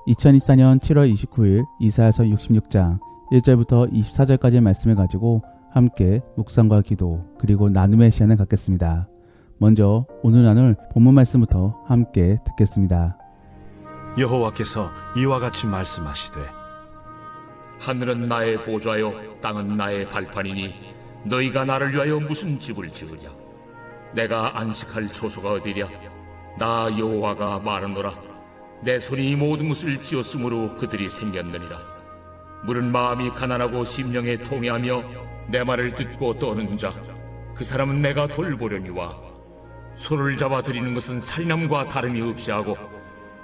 2024년 7월 29일 이사야서 66장 1절부터 24절까지의 말씀을 가지고 함께 묵상과 기도 그리고 나눔의 시간을 갖겠습니다. 먼저 오늘 나눌 본문 말씀부터 함께 듣겠습니다. 여호와께서 이와 같이 말씀하시되 하늘은 나의 보좌요 땅은 나의 발판이니 너희가 나를 위하여 무슨 집을 지으랴. 내가 안식할 초소가 어디랴. 나 여호와가 말하노라. 내 손이 이 모든 것을 지었으므로 그들이 생겼느니라. 물은 마음이 가난하고 심령에 통해하며 내 말을 듣고 떠는 자 그 사람은 내가 돌보려니와 소를 잡아 드리는 것은 살인함과 다름이 없이 하고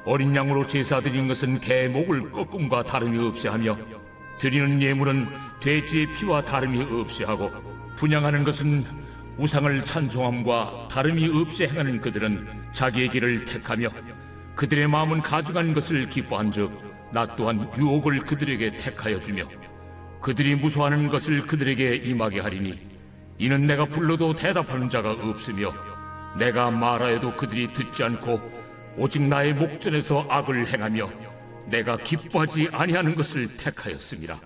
어린 양으로 제사 드리는 것은 개 목을 꺾음과 다름이 없이 하며 드리는 예물은 돼지의 피와 다름이 없이 하고 분향하는 것은 우상을 찬송함과 다름이 없이 행하는 그들은 자기의 길을 택하며 그들의 마음은 가증한 것을 기뻐한즉 나 또한 유혹을 그들에게 택하여 주며 그들이 무소하는 것을 그들에게 임하게 하리니 이는 내가 불러도 대답하는 자가 없으며 내가 말하여도 그들이 듣지 않고 오직 나의 목전에서 악을 행하며 내가 기뻐하지 아니하는 것을 택하였습니다.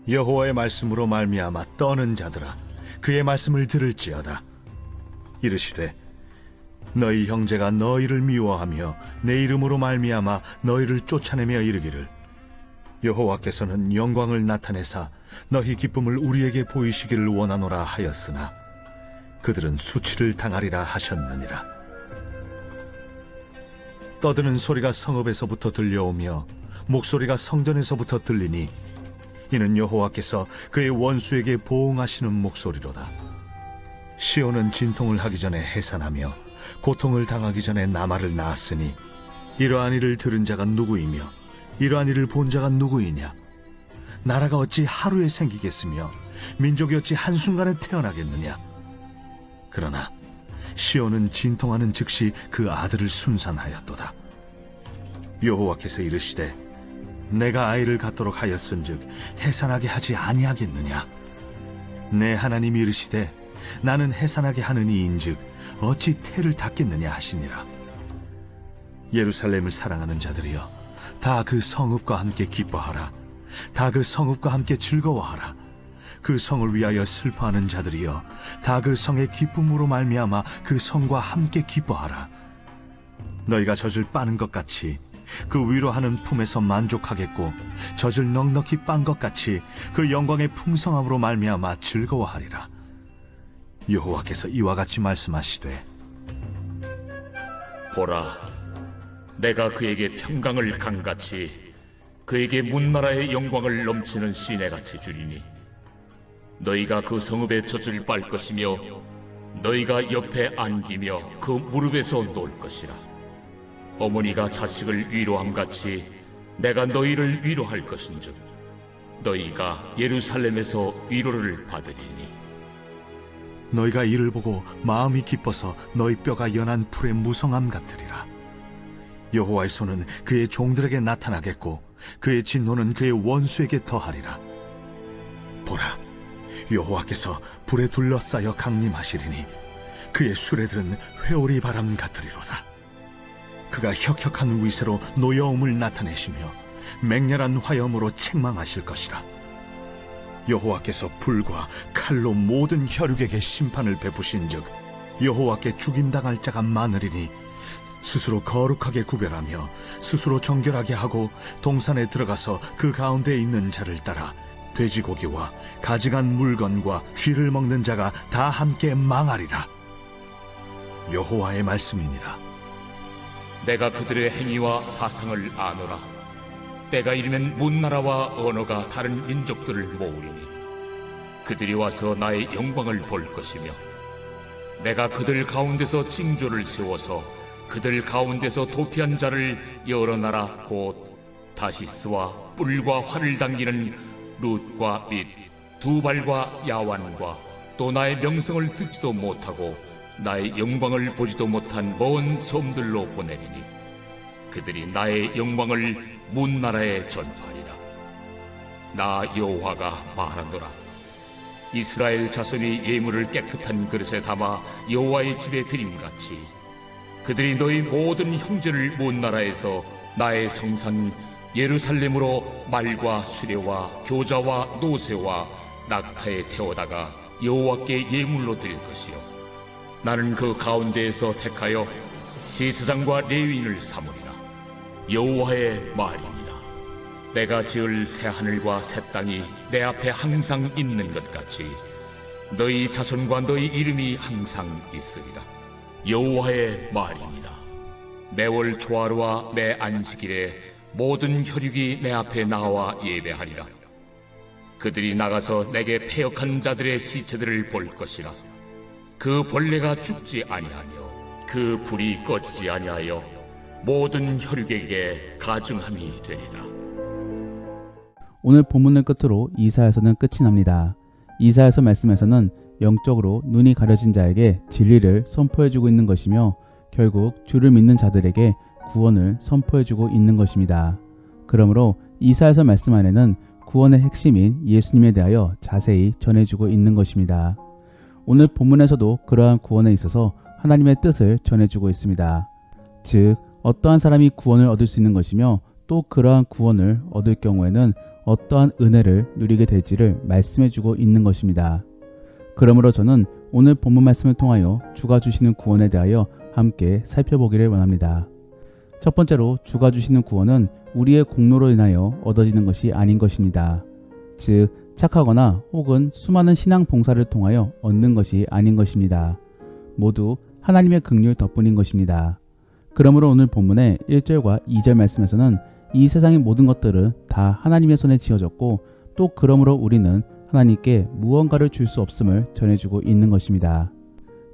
여호와의 말씀으로 말미암아 떠는 자들아 그의 말씀을 들을지어다. 이르시되 너희 형제가 너희를 미워하며 내 이름으로 말미암아 너희를 쫓아내며 이르기를 여호와께서는 영광을 나타내사 너희 기쁨을 우리에게 보이시기를 원하노라 하였으나 그들은 수치를 당하리라 하셨느니라. 떠드는 소리가 성읍에서부터 들려오며 목소리가 성전에서부터 들리니 이는 여호와께서 그의 원수에게 보응하시는 목소리로다. 시온은 진통을 하기 전에 해산하며 고통을 당하기 전에 나말을 낳았으니 이러한 일을 들은 자가 누구이며 이러한 일을 본 자가 누구이냐. 나라가 어찌 하루에 생기겠으며 민족이 어찌 한순간에 태어나겠느냐. 그러나 시온은 진통하는 즉시 그 아들을 순산하였도다. 여호와께서 이르시되 내가 아이를 갖도록 하였은즉 해산하게 하지 아니하겠느냐. 내 하나님이 이르시되 나는 해산하게 하는 이인즉 어찌 태를 닫겠느냐 하시니라. 예루살렘을 사랑하는 자들이여 다 그 성읍과 함께 기뻐하라. 다 그 성읍과 함께 즐거워하라. 그 성을 위하여 슬퍼하는 자들이여 다 그 성의 기쁨으로 말미암아 그 성과 함께 기뻐하라. 너희가 젖을 빠는 것 같이 그 위로하는 품에서 만족하겠고 젖을 넉넉히 빤 것 같이 그 영광의 풍성함으로 말미암아 즐거워하리라. 여호와께서 이와 같이 말씀하시되 보라, 내가 그에게 평강을 강같이 그에게 문나라의 영광을 넘치는 시내같이 주리니 너희가 그 성읍의 젖을 빨 것이며 너희가 옆에 안기며 그 무릎에서 놓을 것이라. 어머니가 자식을 위로함같이 내가 너희를 위로할 것인즉 너희가 예루살렘에서 위로를 받으리니 너희가 이를 보고 마음이 기뻐서 너희 뼈가 연한 풀의 무성함 같으리라. 여호와의 손은 그의 종들에게 나타나겠고 그의 진노는 그의 원수에게 더하리라. 보라, 여호와께서 불에 둘러싸여 강림하시리니 그의 수레들은 회오리 바람 같으리로다. 그가 혁혁한 위세로 노여움을 나타내시며 맹렬한 화염으로 책망하실 것이라. 여호와께서 불과 칼로 모든 혈육에게 심판을 베푸신즉 여호와께 죽임당할 자가 많으리니 스스로 거룩하게 구별하며 스스로 정결하게 하고 동산에 들어가서 그 가운데 있는 자를 따라 돼지고기와 가증한 물건과 쥐를 먹는 자가 다 함께 망하리라. 여호와의 말씀이니라. 내가 그들의 행위와 사상을 아노라. 때가 이르면 문나라와 언어가 다른 민족들을 모으리니 그들이 와서 나의 영광을 볼 것이며 내가 그들 가운데서 징조를 세워서 그들 가운데서 도피한 자를 여러 나라 곧 다시스와 뿔과 활을 당기는 룻과 밋, 두발과 야완과 또 나의 명성을 듣지도 못하고 나의 영광을 보지도 못한 먼 섬들로 보내리니 그들이 나의 영광을 문나라에 전파하리라. 나 여호와가 말하노라. 이스라엘 자손이 예물을 깨끗한 그릇에 담아 여호와의 집에 드림같이 그들이 너희 모든 형제를 문나라에서 나의 성산 예루살렘으로 말과 수레와 교자와 노새와 낙타에 태워다가 여호와께 예물로 드릴 것이요 나는 그 가운데에서 택하여 제사장과 레위인을 삼으리라. 여호와의 말입니다. 내가 지을 새 하늘과 새 땅이 내 앞에 항상 있는 것 같이 너희 자손과 너희 이름이 항상 있으리라. 여호와의 말입니다. 매월 초하루와 매 안식일에 모든 혈육이 내 앞에 나와 예배하리라. 그들이 나가서 내게 패역한 자들의 시체들을 볼 것이라. 그 벌레가 죽지 아니하며 그 불이 꺼지지 아니하여 모든 혈육에게 가증함이 되리라. 오늘 본문을 끝으로 이사야서는 끝이 납니다. 이사야서 말씀에서는 영적으로 눈이 가려진 자에게 진리를 선포해주고 있는 것이며 결국 주를 믿는 자들에게 구원을 선포해주고 있는 것입니다. 그러므로 이사야서 말씀 안에는 구원의 핵심인 예수님에 대하여 자세히 전해주고 있는 것입니다. 오늘 본문에서도 그러한 구원에 있어서 하나님의 뜻을 전해주고 있습니다. 즉 어떠한 사람이 구원을 얻을 수 있는 것이며 또 그러한 구원을 얻을 경우에는 어떠한 은혜를 누리게 될지를 말씀해주고 있는 것입니다. 그러므로 저는 오늘 본문 말씀을 통하여 주가 주시는 구원에 대하여 함께 살펴보기를 원합니다. 첫 번째로 주가 주시는 구원은 우리의 공로로 인하여 얻어지는 것이 아닌 것입니다. 즉 착하거나 혹은 수많은 신앙 봉사를 통하여 얻는 것이 아닌 것입니다. 모두 하나님의 긍휼 덕분인 것입니다. 그러므로 오늘 본문의 1절과 2절 말씀에서는 이 세상의 모든 것들은 다 하나님의 손에 지어졌고 또 그러므로 우리는 하나님께 무언가를 줄 수 없음을 전해주고 있는 것입니다.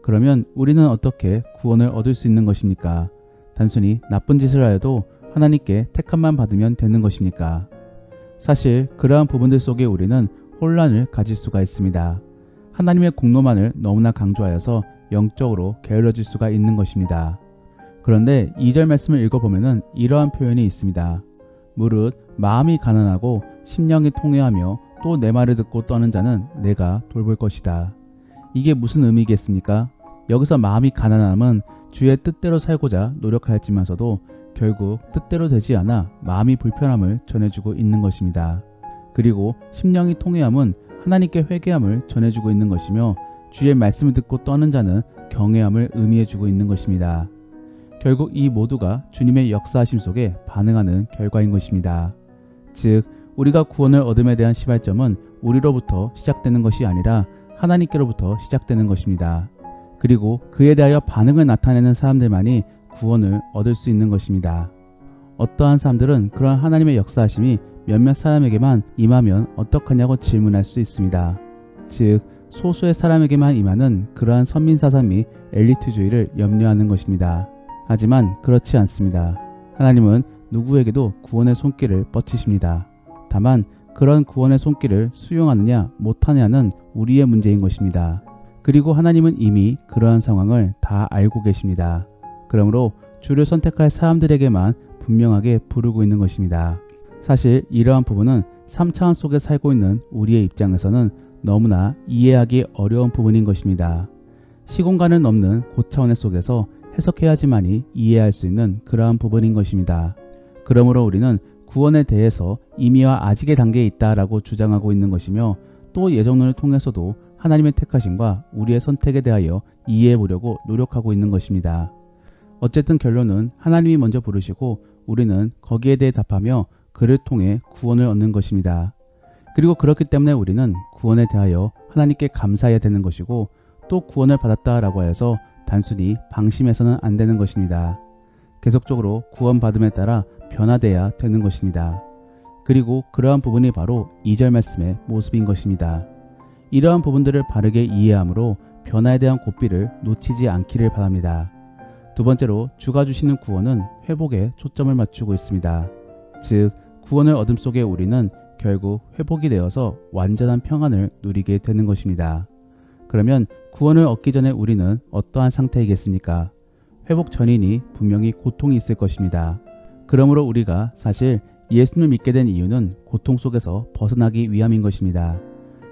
그러면 우리는 어떻게 구원을 얻을 수 있는 것입니까? 단순히 나쁜 짓을 하여도 하나님께 택함만 받으면 되는 것입니까? 사실 그러한 부분들 속에 우리는 혼란을 가질 수가 있습니다. 하나님의 공로만을 너무나 강조하여서 영적으로 게을러질 수가 있는 것입니다. 그런데 2절 말씀을 읽어보면 이러한 표현이 있습니다. 무릇 마음이 가난하고 심령이 통회하며 또 내 말을 듣고 떠는 자는 내가 돌볼 것이다. 이게 무슨 의미겠습니까? 여기서 마음이 가난함은 주의 뜻대로 살고자 노력하였지만서도 결국 뜻대로 되지 않아 마음이 불편함을 전해주고 있는 것입니다. 그리고 심령이 통회함은 하나님께 회개함을 전해주고 있는 것이며 주의 말씀을 듣고 떠는 자는 경외함을 의미해주고 있는 것입니다. 결국 이 모두가 주님의 역사하심 속에 반응하는 결과인 것입니다. 즉 우리가 구원을 얻음에 대한 시발점은 우리로부터 시작되는 것이 아니라 하나님께로부터 시작되는 것입니다. 그리고 그에 대하여 반응을 나타내는 사람들만이 구원을 얻을 수 있는 것입니다. 어떠한 사람들은 그러한 하나님의 역사하심이 몇몇 사람에게만 임하면 어떡하냐고 질문할 수 있습니다. 즉 소수의 사람에게만 임하는 그러한 선민사상 및 엘리트주의를 염려하는 것입니다. 하지만 그렇지 않습니다. 하나님은 누구에게도 구원의 손길을 뻗치십니다. 다만 그런 구원의 손길을 수용하느냐 못하느냐는 우리의 문제인 것입니다. 그리고 하나님은 이미 그러한 상황을 다 알고 계십니다. 그러므로 주를 선택할 사람들에게만 분명하게 부르고 있는 것입니다. 사실 이러한 부분은 3차원 속에 살고 있는 우리의 입장에서는 너무나 이해하기 어려운 부분인 것입니다. 시공간을 넘는 고차원의 속에서 해석해야지만이 이해할 수 있는 그러한 부분인 것입니다. 그러므로 우리는 구원에 대해서 이미와 아직의 단계에 있다라고 주장하고 있는 것이며 또 예정론을 통해서도 하나님의 택하심과 우리의 선택에 대하여 이해해 보려고 노력하고 있는 것입니다. 어쨌든 결론은 하나님이 먼저 부르시고 우리는 거기에 대해 답하며 그를 통해 구원을 얻는 것입니다. 그리고 그렇기 때문에 우리는 구원에 대하여 하나님께 감사해야 되는 것이고 또 구원을 받았다라고 해서 단순히 방심해서는 안 되는 것입니다. 계속적으로 구원받음에 따라 변화돼야 되는 것입니다. 그리고 그러한 부분이 바로 2절 말씀의 모습인 것입니다. 이러한 부분들을 바르게 이해함으로 변화에 대한 고삐를 놓치지 않기를 바랍니다. 두 번째로 주가 주시는 구원은 회복에 초점을 맞추고 있습니다. 즉 구원을 얻음 속에 우리는 결국 회복이 되어서 완전한 평안을 누리게 되는 것입니다. 그러면 구원을 얻기 전에 우리는 어떠한 상태이겠습니까? 회복 전이니 분명히 고통이 있을 것입니다. 그러므로 우리가 사실 예수님을 믿게 된 이유는 고통 속에서 벗어나기 위함인 것입니다.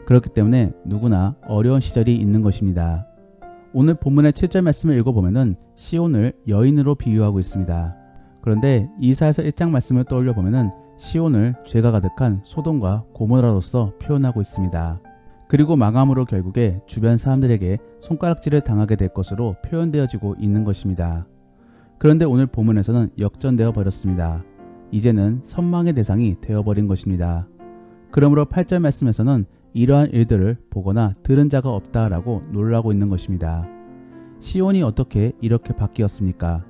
그렇기 때문에 누구나 어려운 시절이 있는 것입니다. 오늘 본문의 7절 말씀을 읽어보면 시온을 여인으로 비유하고 있습니다. 그런데 이사야서 1장 말씀을 떠올려 보면은 시온을 죄가 가득한 소돔과 고모라로서 표현하고 있습니다. 그리고 마감으로 결국에 주변 사람들에게 손가락질을 당하게 될 것으로 표현되어지고 있는 것입니다. 그런데 오늘 본문에서는 역전되어 버렸습니다. 이제는 선망의 대상이 되어버린 것입니다. 그러므로 8절 말씀에서는 이러한 일들을 보거나 들은 자가 없다라고 놀라고 있는 것입니다. 시온이 어떻게 이렇게 바뀌었습니까?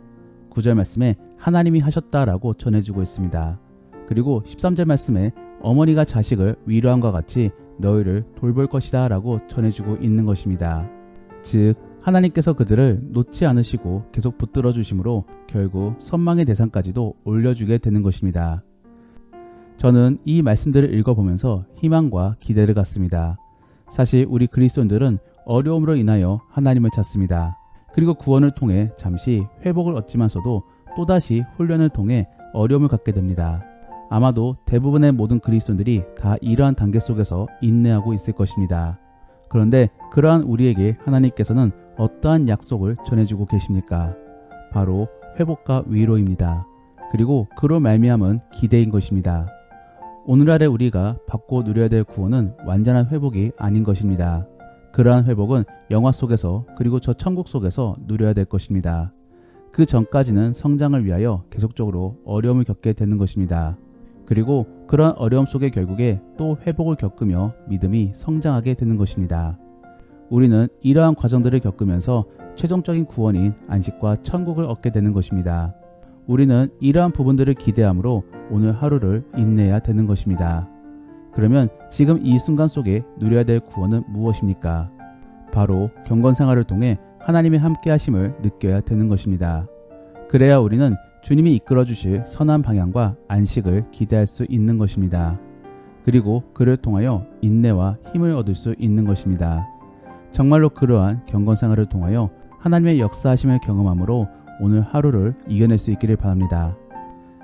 9절 말씀에 하나님이 하셨다라고 전해주고 있습니다. 그리고 13절 말씀에 어머니가 자식을 위로함과 같이 너희를 돌볼 것이다 라고 전해주고 있는 것입니다. 즉 하나님께서 그들을 놓지 않으시고 계속 붙들어 주심으로 결국 선망의 대상까지도 올려주게 되는 것입니다. 저는 이 말씀들을 읽어보면서 희망과 기대를 갖습니다. 사실 우리 그리스도인들은 어려움으로 인하여 하나님을 찾습니다. 그리고 구원을 통해 잠시 회복을 얻지만서도 또다시 훈련을 통해 어려움을 갖게 됩니다. 아마도 대부분의 모든 그리스도인들이 다 이러한 단계 속에서 인내하고 있을 것입니다. 그런데 그러한 우리에게 하나님께서는 어떠한 약속을 전해주고 계십니까? 바로 회복과 위로입니다. 그리고 그로 말미암은 기대인 것입니다. 오늘날에 우리가 받고 누려야 될 구원은 완전한 회복이 아닌 것입니다. 그러한 회복은 영화 속에서 그리고 저 천국 속에서 누려야 될 것입니다. 그 전까지는 성장을 위하여 계속적으로 어려움을 겪게 되는 것입니다. 그리고 그러한 어려움 속에 결국에 또 회복을 겪으며 믿음이 성장하게 되는 것입니다. 우리는 이러한 과정들을 겪으면서 최종적인 구원인 안식과 천국을 얻게 되는 것입니다. 우리는 이러한 부분들을 기대함으로 오늘 하루를 인내해야 되는 것입니다. 그러면 지금 이 순간 속에 누려야 될 구원은 무엇입니까? 바로 경건 생활을 통해 하나님의 함께 하심을 느껴야 되는 것입니다. 그래야 우리는 주님이 이끌어 주실 선한 방향과 안식을 기대할 수 있는 것입니다. 그리고 그를 통하여 인내와 힘을 얻을 수 있는 것입니다. 정말로 그러한 경건 생활을 통하여 하나님의 역사하심을 경험함으로 오늘 하루를 이겨낼 수 있기를 바랍니다.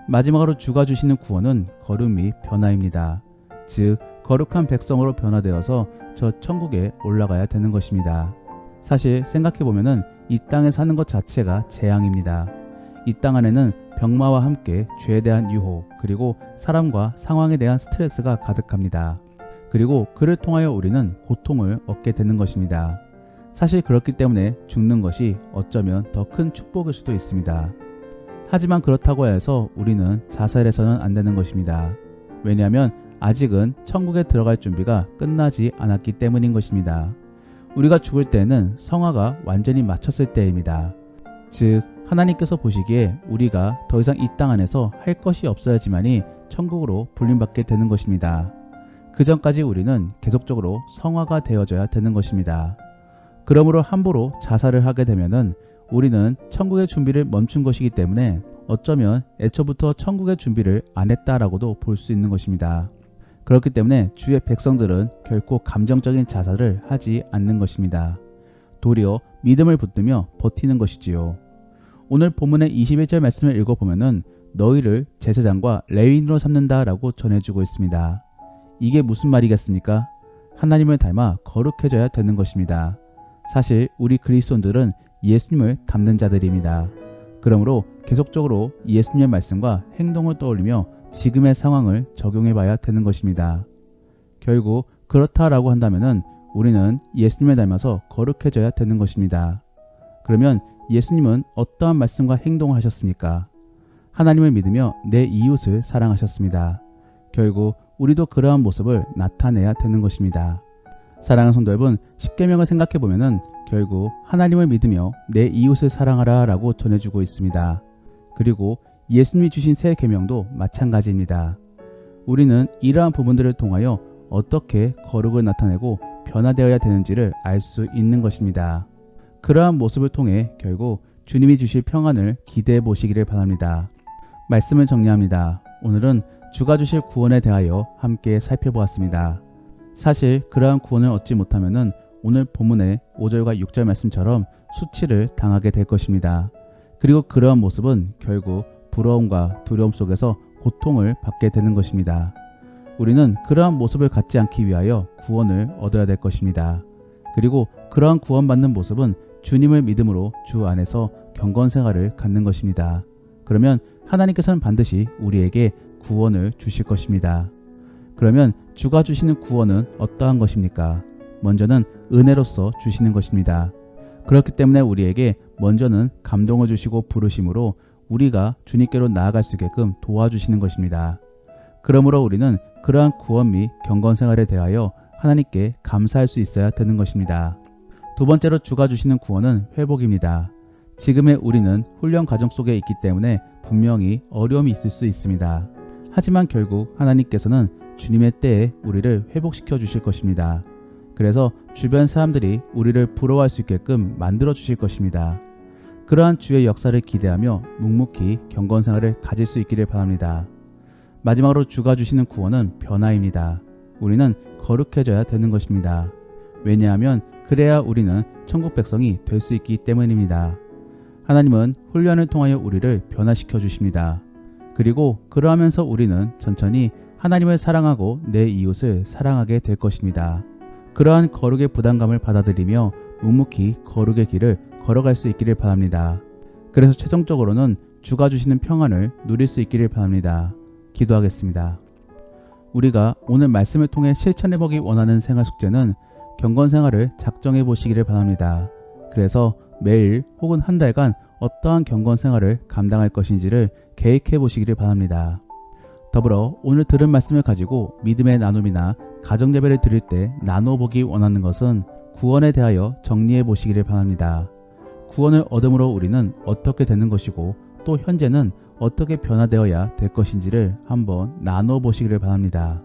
마지막으로 주가 주시는 구원은 거룩 및 변화입니다. 즉 거룩한 백성으로 변화되어서 저 천국에 올라가야 되는 것입니다. 사실 생각해보면 이 땅에 사는 것 자체가 재앙입니다. 이 땅 안에는 병마와 함께 죄에 대한 유혹 그리고 사람과 상황에 대한 스트레스가 가득합니다. 그리고 그를 통하여 우리는 고통을 얻게 되는 것입니다. 사실 그렇기 때문에 죽는 것이 어쩌면 더 큰 축복일 수도 있습니다. 하지만 그렇다고 해서 우리는 자살해서는 안 되는 것입니다. 왜냐하면 아직은 천국에 들어갈 준비가 끝나지 않았기 때문인 것입니다. 우리가 죽을 때는 성화가 완전히 마쳤을 때입니다. 즉 하나님께서 보시기에 우리가 더 이상 이 땅 안에서 할 것이 없어야지만이 천국으로 불림받게 되는 것입니다. 그 전까지 우리는 계속적으로 성화가 되어져야 되는 것입니다. 그러므로 함부로 자살을 하게 되면은 우리는 천국의 준비를 멈춘 것이기 때문에 어쩌면 애초부터 천국의 준비를 안 했다라고도 볼 수 있는 것입니다. 그렇기 때문에 주의 백성들은 결코 감정적인 자살을 하지 않는 것입니다. 도리어 믿음을 붙들며 버티는 것이지요. 오늘 본문의 21절 말씀을 읽어보면은 너희를 제사장과 레위인으로 삼는다라고 전해주고 있습니다. 이게 무슨 말이겠습니까? 하나님을 닮아 거룩해져야 되는 것입니다. 사실 우리 그리스도인들은 예수님을 닮는 자들입니다. 그러므로 계속적으로 예수님의 말씀과 행동을 떠올리며 지금의 상황을 적용해 봐야 되는 것입니다. 결국 그렇다라고 한다면은 우리는 예수님을 닮아서 거룩해져야 되는 것입니다. 그러면 예수님은 어떠한 말씀과 행동을 하셨습니까? 하나님을 믿으며 내 이웃을 사랑하셨습니다. 결국 우리도 그러한 모습을 나타내야 되는 것입니다. 사랑하는 성도 여러분, 십계명을 생각해 보면은 결국 하나님을 믿으며 내 이웃을 사랑하라 라고 전해주고 있습니다. 그리고 예수님이 주신 새 계명도 마찬가지입니다. 우리는 이러한 부분들을 통하여 어떻게 거룩을 나타내고 변화되어야 되는지를 알 수 있는 것입니다. 그러한 모습을 통해 결국 주님이 주실 평안을 기대해 보시기를 바랍니다. 말씀을 정리합니다. 오늘은 주가 주실 구원에 대하여 함께 살펴보았습니다. 사실 그러한 구원을 얻지 못하면은 오늘 본문의 5절과 6절 말씀처럼 수치를 당하게 될 것입니다. 그리고 그러한 모습은 결국 부러움과 두려움 속에서 고통을 받게 되는 것입니다. 우리는 그러한 모습을 갖지 않기 위하여 구원을 얻어야 될 것입니다. 그리고 그러한 구원받는 모습은 주님을 믿음으로 주 안에서 경건 생활을 갖는 것입니다. 그러면 하나님께서는 반드시 우리에게 구원을 주실 것입니다. 그러면 주가 주시는 구원은 어떠한 것입니까? 먼저는 은혜로서 주시는 것입니다. 그렇기 때문에 우리에게 먼저는 감동을 주시고 부르심으로 우리가 주님께로 나아갈 수 있게끔 도와주시는 것입니다. 그러므로 우리는 그러한 구원 및 경건 생활에 대하여 하나님께 감사할 수 있어야 되는 것입니다. 두 번째로 주가 주시는 구원은 회복입니다. 지금의 우리는 훈련 과정 속에 있기 때문에 분명히 어려움이 있을 수 있습니다. 하지만 결국 하나님께서는 주님의 때에 우리를 회복시켜 주실 것입니다. 그래서 주변 사람들이 우리를 부러워할 수 있게끔 만들어 주실 것입니다. 그러한 주의 역사를 기대하며 묵묵히 경건 생활을 가질 수 있기를 바랍니다. 마지막으로 주가 주시는 구원은 변화입니다. 우리는 거룩해져야 되는 것입니다. 왜냐하면 그래야 우리는 천국 백성이 될 수 있기 때문입니다. 하나님은 훈련을 통하여 우리를 변화시켜 주십니다. 그리고 그러하면서 우리는 천천히 하나님을 사랑하고 내 이웃을 사랑하게 될 것입니다. 그러한 거룩의 부담감을 받아들이며 묵묵히 거룩의 길을 걸어갈 수 있기를 바랍니다. 그래서 최종적으로는 주가 주시는 평안을 누릴 수 있기를 바랍니다. 기도하겠습니다. 우리가 오늘 말씀을 통해 실천해보기 원하는 생활 숙제는 경건 생활을 작정해 보시기를 바랍니다. 그래서 매일 혹은 한 달간 어떠한 경건 생활을 감당할 것인지를 계획해 보시기를 바랍니다. 더불어 오늘 들은 말씀을 가지고 믿음의 나눔이나 가정 예배를 드릴 때 나누어 보기 원하는 것은 구원에 대하여 정리해 보시기를 바랍니다. 구원을 얻음으로 우리는 어떻게 되는 것이고 또 현재는 어떻게 변화되어야 될 것인지를 한번 나누어 보시기를 바랍니다.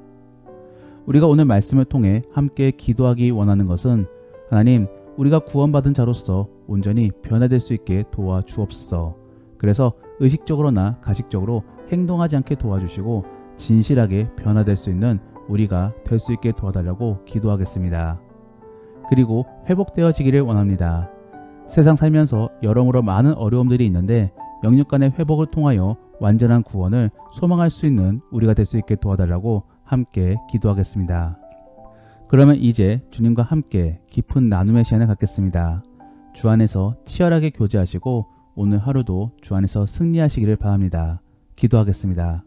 우리가 오늘 말씀을 통해 함께 기도하기 원하는 것은 하나님, 우리가 구원받은 자로서 온전히 변화될 수 있게 도와주옵소서. 그래서 의식적으로나 가식적으로 행동하지 않게 도와주시고 진실하게 변화될 수 있는 우리가 될 수 있게 도와달라고 기도하겠습니다. 그리고 회복되어지기를 원합니다. 세상 살면서 여러모로 많은 어려움들이 있는데 영육간의 회복을 통하여 완전한 구원을 소망할 수 있는 우리가 될 수 있게 도와달라고 함께 기도하겠습니다. 그러면 이제 주님과 함께 깊은 나눔의 시간을 갖겠습니다. 주 안에서 치열하게 교제하시고 오늘 하루도 주 안에서 승리하시기를 바랍니다. 기도하겠습니다.